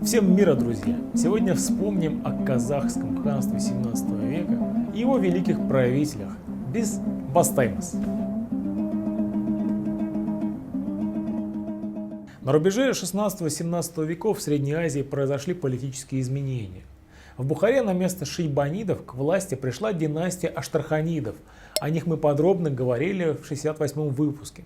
Всем мира, друзья! Сегодня вспомним о казахском ханстве 17 века и его великих правителях без Бастаймас. На рубеже 16-17 веков в Средней Азии произошли политические изменения. В Бухаре на место шейбанидов к власти пришла династия Аштарханидов. О них мы подробно говорили в 68-м выпуске.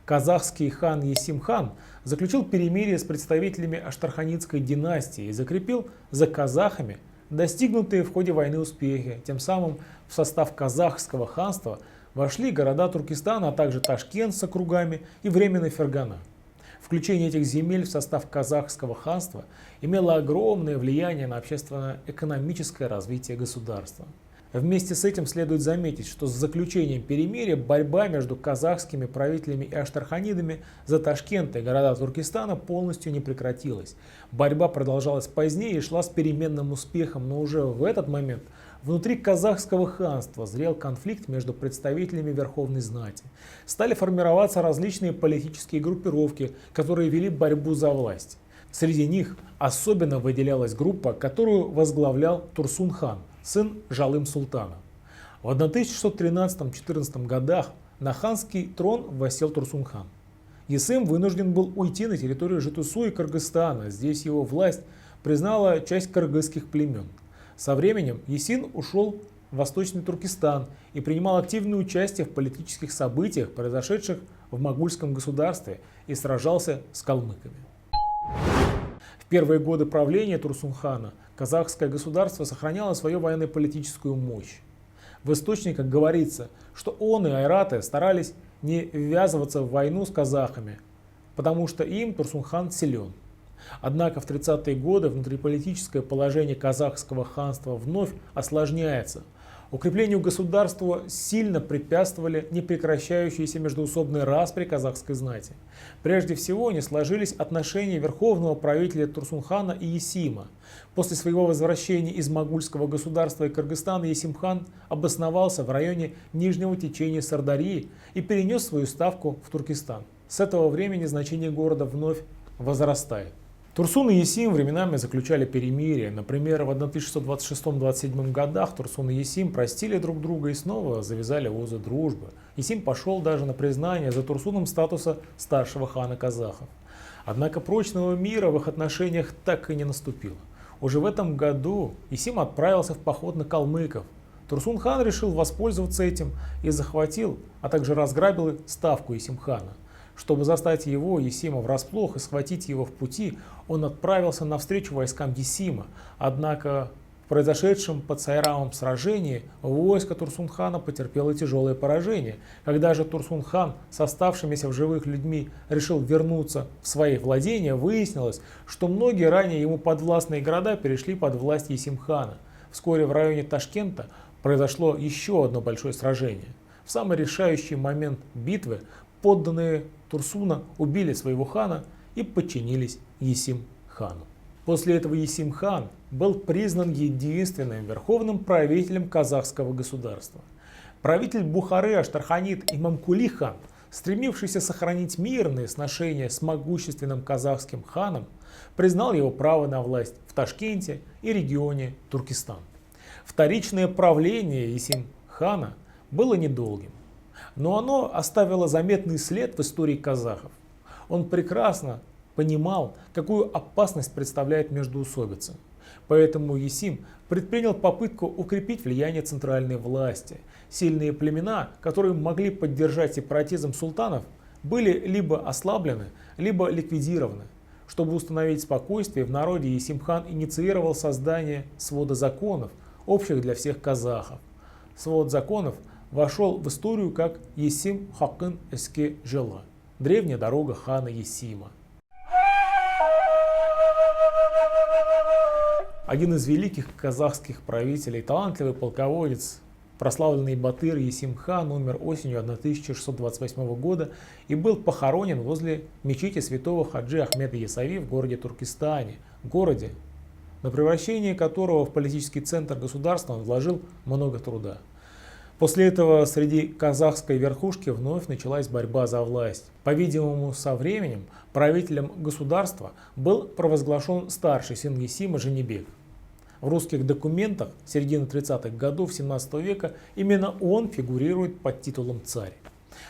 Казахский хан Есим хан заключил перемирие с представителями Аштарханидской династии и закрепил за казахами достигнутые в ходе войны успехи. Тем самым в состав казахского ханства вошли города Туркестана, а также Ташкент с округами и временный Фергана. Включение этих земель в состав казахского ханства имело огромное влияние на общественно-экономическое развитие государства. Вместе с этим следует заметить, что с заключением перемирия борьба между казахскими правителями и аштарханидами за Ташкент и города Туркестана полностью не прекратилась. Борьба продолжалась позднее и шла с переменным успехом, но уже в этот момент внутри казахского ханства зрел конфликт между представителями верховной знати. Стали формироваться различные политические группировки, которые вели борьбу за власть. Среди них особенно выделялась группа, которую возглавлял Турсун хан, сын Жалым султана. В 1613-14 годах на ханский трон воссел Турсун хан. Есим вынужден был уйти на территорию Жетысу и Кыргызстана. Здесь его власть признала часть кыргызских племен. Со временем Есин ушел в Восточный Туркестан и принимал активное участие в политических событиях, произошедших в Могульском государстве, и сражался с калмыками. В первые годы правления Турсун-хана казахское государство сохраняло свою военно-политическую мощь. В источниках говорится, что он и айраты старались не ввязываться в войну с казахами, потому что им Турсун-хан силен. Однако в 30-е годы внутриполитическое положение казахского ханства вновь осложняется. Укреплению государства сильно препятствовали непрекращающиеся междоусобные распри казахской знати. Прежде всего не сложились отношения верховного правителя Турсун-хана и Есима. После своего возвращения из Могульского государства и Кыргызстана Есим хан обосновался в районе нижнего течения Сырдарьи и перенес свою ставку в Туркестан. С этого времени значение города вновь возрастает. Турсун и Есим временами заключали перемирие. Например, в 1626-27 годах Турсун и Есим простили друг друга и снова завязали узы дружбы. Есим пошел даже на признание за Турсуном статуса старшего хана казахов. Однако прочного мира в их отношениях так и не наступило. Уже в этом году Есим отправился в поход на калмыков. Турсун хан решил воспользоваться этим и захватил, а также разграбил ставку Есим хана. Чтобы застать его, Есима, врасплох и схватить его в пути, он отправился навстречу войскам Есима. Однако в произошедшем под Сайрамом сражении войско Турсун-хана потерпело тяжелое поражение. Когда же Турсун-хан с оставшимися в живых людьми решил вернуться в свои владения, выяснилось, что многие ранее ему подвластные города перешли под власть Есим-хана. Вскоре в районе Ташкента произошло еще одно большое сражение. В самый решающий момент битвы подданные Турсуна убили своего хана и подчинились Есим хану. После этого Есим хан был признан единственным верховным правителем казахского государства. Правитель Бухары Аштарханид Имамкули хан, стремившийся сохранить мирные сношения с могущественным казахским ханом, признал его право на власть в Ташкенте и регионе Туркестан. Вторичное правление Есим хана было недолгим, но оно оставило заметный след в истории казахов. Он прекрасно понимал, какую опасность представляет междоусобица. Поэтому Есим предпринял попытку укрепить влияние центральной власти. Сильные племена, которые могли поддержать сепаратизм султанов, были либо ослаблены, либо ликвидированы. Чтобы установить спокойствие в народе, Есим хан инициировал создание свода законов, общих для всех казахов. Свод законов вошел в историю как Есим Хакын Эске Жела, древняя дорога хана Есима. Один из великих казахских правителей, талантливый полководец, прославленный батыр Есим хан умер осенью 1628 года и был похоронен возле мечети святого Хаджи Ахмеда Ясави в городе Туркестане, городе, на превращение которого в политический центр государства он вложил много труда. После этого среди казахской верхушки вновь началась борьба за власть. По-видимому, со временем правителем государства был провозглашен старший сын Есима Женебек. В русских документах середины 30-х годов 17 века именно он фигурирует под титулом «царь».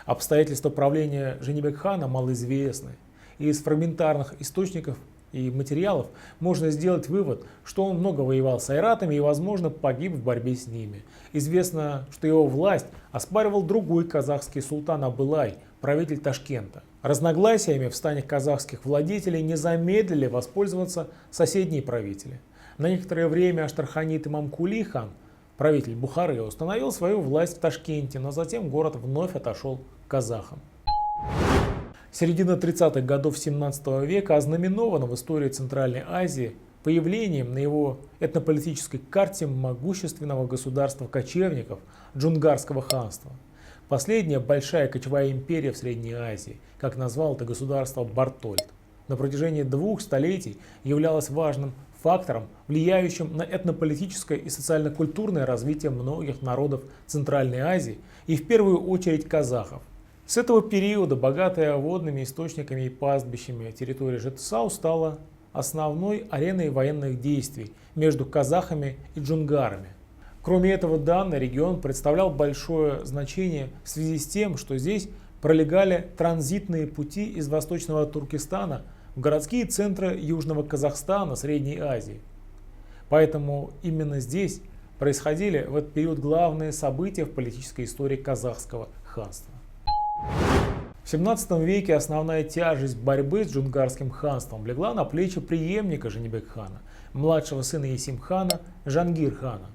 Обстоятельства правления Женебек-хана малоизвестны. Из фрагментарных источников и материалов можно сделать вывод, что он много воевал с айратами и, возможно, погиб в борьбе с ними. Известно, что его власть оспаривал другой казахский султан Абылай, правитель Ташкента. Разногласиями в стане казахских владетелей не замедлили воспользоваться соседние правители. На некоторое время Аштарханит Имамкули хан, правитель Бухары, установил свою власть в Ташкенте, но затем город вновь отошел к казахам. Середина 30-х годов 17 века ознаменована в истории Центральной Азии появлением на его этнополитической карте могущественного государства кочевников Джунгарского ханства. Последняя большая кочевая империя в Средней Азии, как назвал это государство Бартольд, на протяжении 2 столетий являлась важным фактором, влияющим на этнополитическое и социально-культурное развитие многих народов Центральной Азии и в первую очередь казахов. С этого периода богатая водными источниками и пастбищами территория Жетысау стала основной ареной военных действий между казахами и джунгарами. Кроме этого, данный регион представлял большое значение в связи с тем, что здесь пролегали транзитные пути из Восточного Туркестана в городские центры Южного Казахстана, Средней Азии. Поэтому именно здесь происходили в этот период главные события в политической истории казахского ханства. В 17 веке основная тяжесть борьбы с джунгарским ханством легла на плечи преемника Женебек-хана, младшего сына Есим-хана Жангир-хана.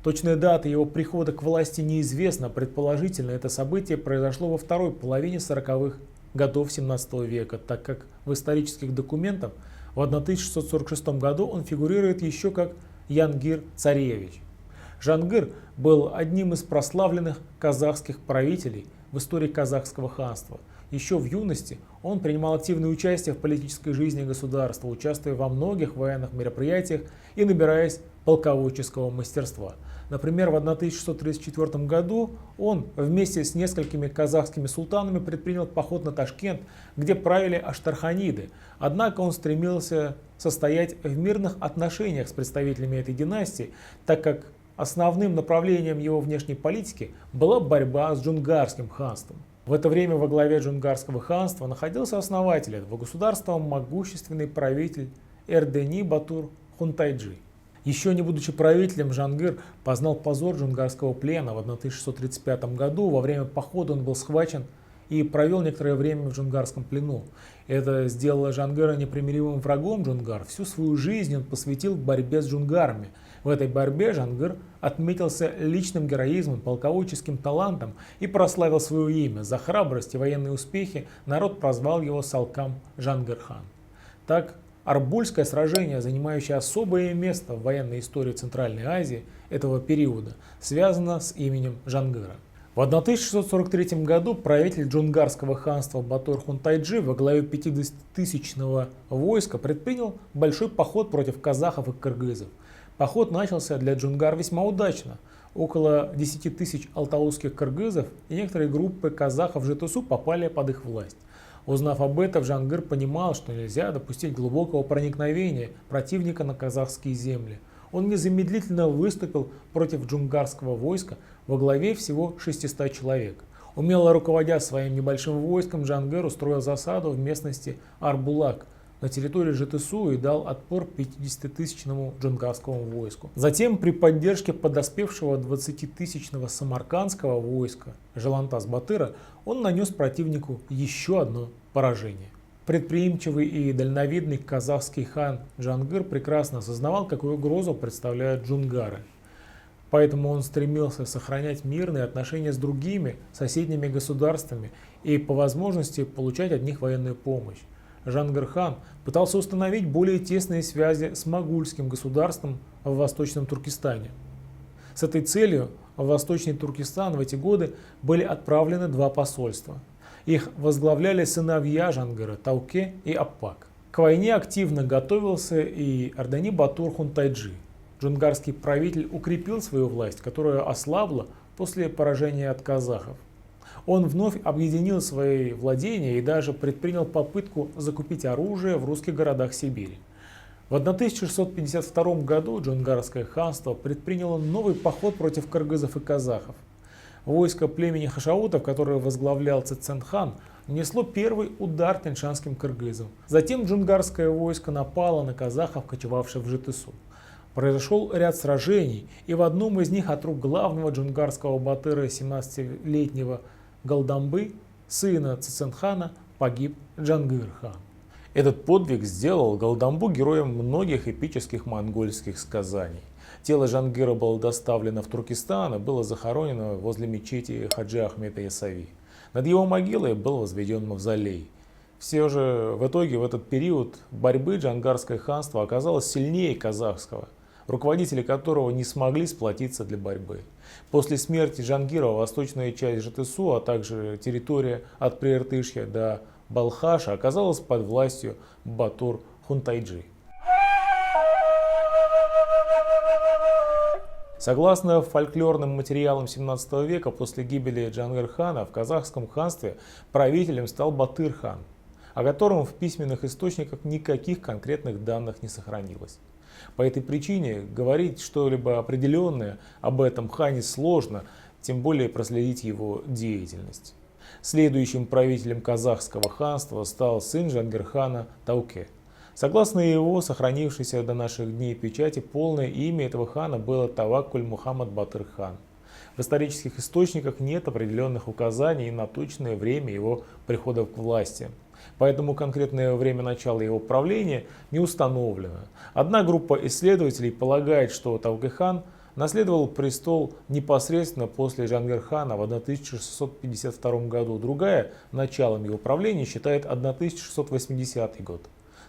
Точная дата его прихода к власти неизвестна, предположительно это событие произошло во второй половине 40-х годов 17 века, так как в исторических документах в 1646 году он фигурирует еще как Янгир-царевич. Жангир был одним из прославленных казахских правителей в истории казахского ханства. Еще в юности он принимал активное участие в политической жизни государства, участвуя во многих военных мероприятиях и набираясь полководческого мастерства. Например, в 1634 году он вместе с несколькими казахскими султанами предпринял поход на Ташкент, где правили аштарханиды. Однако он стремился состоять в мирных отношениях с представителями этой династии, так как основным направлением его внешней политики была борьба с джунгарским ханством. В это время во главе джунгарского ханства находился основатель этого государства, могущественный правитель Эрдени Батур Хунтайджи. Еще не будучи правителем, Жангир познал позор джунгарского плена. В 1635 году во время похода он был схвачен и провел некоторое время в джунгарском плену. Это сделало Жангира непримиримым врагом джунгар. Всю свою жизнь он посвятил борьбе с джунгарами. В этой борьбе Жангир отметился личным героизмом, полководческим талантом и прославил свое имя. За храбрость и военные успехи народ прозвал его Салкам Жангир-хан. Так, Арбульское сражение, занимающее особое место в военной истории Центральной Азии этого периода, связано с именем Жангира. В 1643 году правитель джунгарского ханства Батур Хунтайджи во главе 50-тысячного войска предпринял большой поход против казахов и кыргызов. Поход начался для джунгар весьма удачно. Около 10 тысяч алтаузских кыргызов и некоторые группы казахов Жетысу попали под их власть. Узнав об этом, Жангир понимал, что нельзя допустить глубокого проникновения противника на казахские земли. Он незамедлительно выступил против джунгарского войска во главе всего 600 человек. Умело руководя своим небольшим войском, Жангир устроил засаду в местности Арбулак на территории Жетысу и дал отпор 50-тысячному джунгарскому войску. Затем при поддержке подоспевшего 20-тысячного самаркандского войска Жалантас-Батыра он нанес противнику еще одно поражение. Предприимчивый и дальновидный казахский хан Жангир прекрасно осознавал, какую угрозу представляют джунгары. Поэтому он стремился сохранять мирные отношения с другими соседними государствами и по возможности получать от них военную помощь. Жангир-хан пытался установить более тесные связи с могульским государством в Восточном Туркестане. С этой целью в Восточный Туркестан в эти годы были отправлены 2 посольства. Их возглавляли сыновья Жангира Тауке и Аппак. К войне активно готовился и Эрдени Батур Хунтайджи. Джунгарский правитель укрепил свою власть, которая ослабла после поражения от казахов. Он вновь объединил свои владения и даже предпринял попытку закупить оружие в русских городах Сибири. В 1652 году Джунгарское ханство предприняло новый поход против кыргызов и казахов. Войско племени хашаутов, которое возглавлял Цицен-хан, нанесло первый удар тяньшанским кыргызам. Затем джунгарское войско напало на казахов, кочевавших в Житысу. Произошел ряд сражений, и в одном из них от рук главного джунгарского батыра 17-летнего Галдамбы, сына Цицен-хана, погиб Джангир-хан. Этот подвиг сделал Галдамбу героем многих эпических монгольских сказаний. Тело Джангира было доставлено в Туркестан и было захоронено возле мечети Хаджи Ахмета Ясави. Над его могилой был возведен мавзолей. Все же в итоге в этот период борьбы Джунгарское ханство оказалось сильнее казахского, руководители которого не смогли сплотиться для борьбы. После смерти Джангира восточная часть Житысу, а также территория от Прииртышья до Балхаша оказалась под властью Батур Хунтайджи. Согласно фольклорным материалам 17 века, после гибели Джангир-хана в казахском ханстве правителем стал Батыр-хан, о котором в письменных источниках никаких конкретных данных не сохранилось. По этой причине говорить что-либо определенное об этом хане сложно, тем более проследить его деятельность. Следующим правителем казахского ханства стал сын Джангир-хана Тауке. Согласно его сохранившейся до наших дней печати, полное имя этого хана было Таваккуль Мухаммад Батыр-хан. В исторических источниках нет определенных указаний на точное время его прихода к власти. Поэтому конкретное время начала его правления не установлено. Одна группа исследователей полагает, что Тауке-хан наследовал престол непосредственно после Джангир-хана в 1652 году. Другая началом его правления считает 1680 год.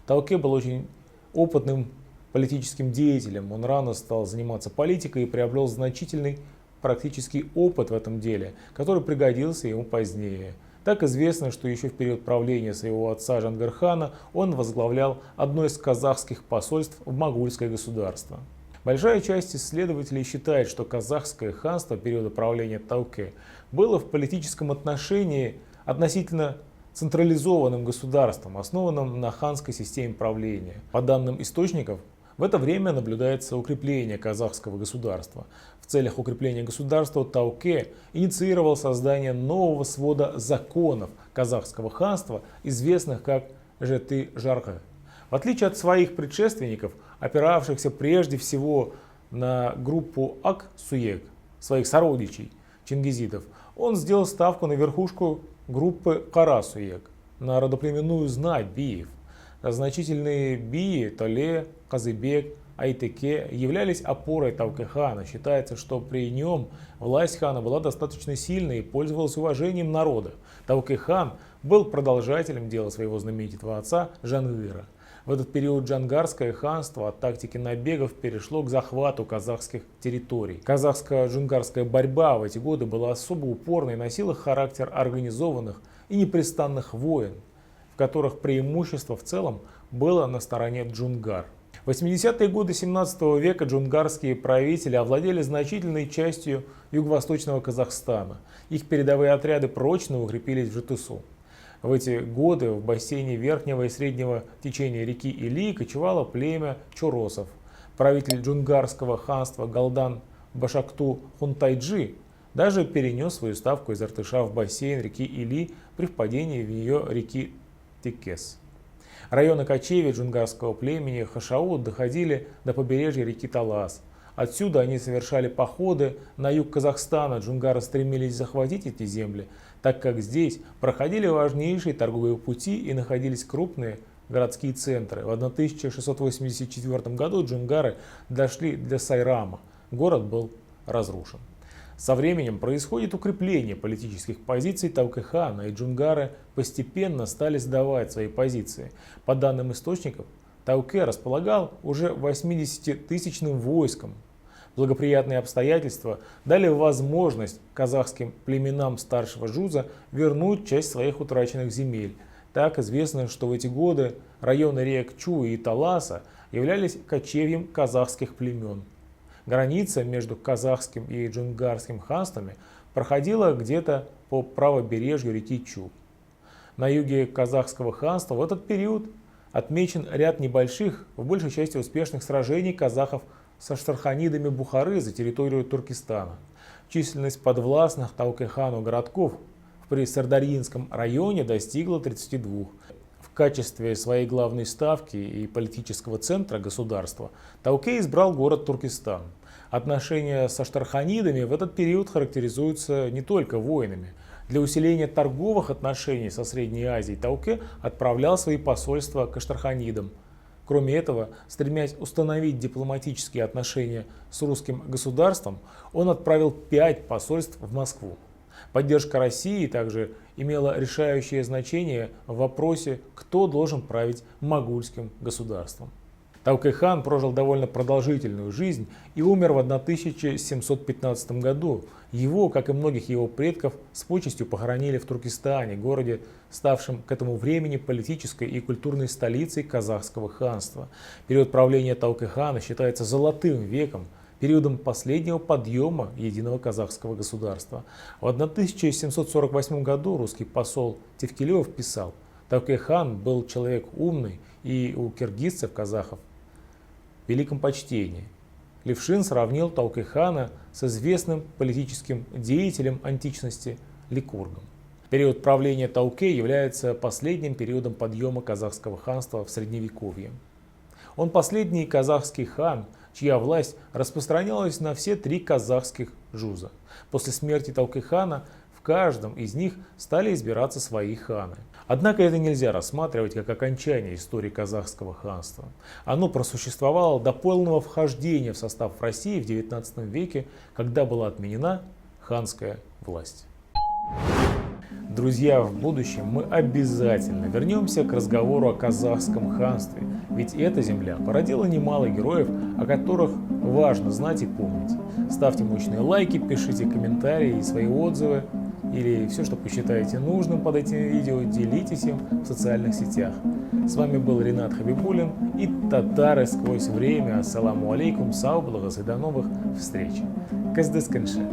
Тауке был очень опытным политическим деятелем. Он рано стал заниматься политикой и приобрел значительный практический опыт в этом деле, который пригодился ему позднее. Так известно, что еще в период правления своего отца Джангир-хана он возглавлял одно из казахских посольств в могольское государство. Большая часть исследователей считает, что казахское ханство периода правления Тауке было в политическом отношении относительно централизованным государством, основанным на ханской системе правления. По данным источников, в это время наблюдается укрепление казахского государства. В целях укрепления государства Тауке инициировал создание нового свода законов казахского ханства, известных как Жеты-Жаргы. В отличие от своих предшественников, опиравшихся прежде всего на группу Ак-Суек, своих сородичей, чингизидов, он сделал ставку на верхушку группы Кара-Суек, на родоплеменную знать биев. Значительные бии Толе, Казыбек, Айтеке являлись опорой Тауке-хана. Считается, что при нем власть хана была достаточно сильной и пользовалась уважением народа. Тауке-хан был продолжателем дела своего знаменитого отца Джангира. В этот период Джунгарское ханство от тактики набегов перешло к захвату казахских территорий. Казахско-джунгарская борьба в эти годы была особо упорной и носила характер организованных и непрестанных войн, в которых преимущество в целом было на стороне джунгар. В 80-е годы 17 века джунгарские правители овладели значительной частью юго-восточного Казахстана. Их передовые отряды прочно укрепились в Житысу. В эти годы в бассейне верхнего и среднего течения реки Или кочевало племя чоросов. Правитель джунгарского ханства Галдан Башакту Хунтайджи даже перенес свою ставку из Иртыша в бассейн реки Или при впадении в нее реки Текес. Районы кочевья джунгарского племени Хашаут доходили до побережья реки Талас. Отсюда они совершали походы на юг Казахстана. Джунгары стремились захватить эти земли, так как здесь проходили важнейшие торговые пути и находились крупные городские центры. В 1684 году джунгары дошли до Сайрама. Город был разрушен. Со временем происходит укрепление политических позиций Тауке-хана, и джунгары постепенно стали сдавать свои позиции. По данным источников, Тауке располагал уже 80-тысячным войском. Благоприятные обстоятельства дали возможность казахским племенам старшего Жуза вернуть часть своих утраченных земель. Так известно, что в эти годы районы рек Чу и Таласа являлись кочевьем казахских племен. Граница между казахским и джунгарским ханствами проходила где-то по правобережью реки Чу. На юге казахского ханства в этот период отмечен ряд небольших, в большей части успешных сражений казахов с аштарханидами Бухары за территорию Туркестана. Численность подвластных Таукэ-хану городков в Присардарьинском районе достигла 32. В качестве своей главной ставки и политического центра государства Таукэ избрал город Туркестан. Отношения с аштарханидами в этот период характеризуются не только войнами. Для усиления торговых отношений со Средней Азией Таукэ отправлял свои посольства к аштарханидам. Кроме этого, стремясь установить дипломатические отношения с русским государством, он отправил 5 посольств в Москву. Поддержка России также имела решающее значение в вопросе, кто должен править могульским государством. Таукэ-хан прожил довольно продолжительную жизнь и умер в 1715 году. Его, как и многих его предков, с почестью похоронили в Туркестане, городе, ставшем к этому времени политической и культурной столицей казахского ханства. Период правления Таукэ-хана считается золотым веком, периодом последнего подъема единого казахского государства. В 1748 году русский посол Тевкелев писал: «Таукэ-хан был человек умный и у киргизцев-казахов в великом почтении». Левшин сравнил Таукэ-хана с известным политическим деятелем античности Ликургом. Период правления Таукэ является последним периодом подъема казахского ханства в Средневековье. Он последний казахский хан, чья власть распространялась на все 3 казахских жуза. После смерти Таукэ-хана в каждом из них стали избираться свои ханы. Однако это нельзя рассматривать как окончание истории казахского ханства. Оно просуществовало до полного вхождения в состав России в XIX веке, когда была отменена ханская власть. Друзья, в будущем мы обязательно вернемся к разговору о казахском ханстве, ведь эта земля породила немало героев, о которых важно знать и помнить. Ставьте мощные лайки, пишите комментарии и свои отзывы, или все, что посчитаете нужным под этим видео, делитесь им в социальных сетях. С вами был Ринат Хабибуллин и Татары сквозь время. Ассаламу алейкум, сау, благос и до новых встреч. Каздесканше.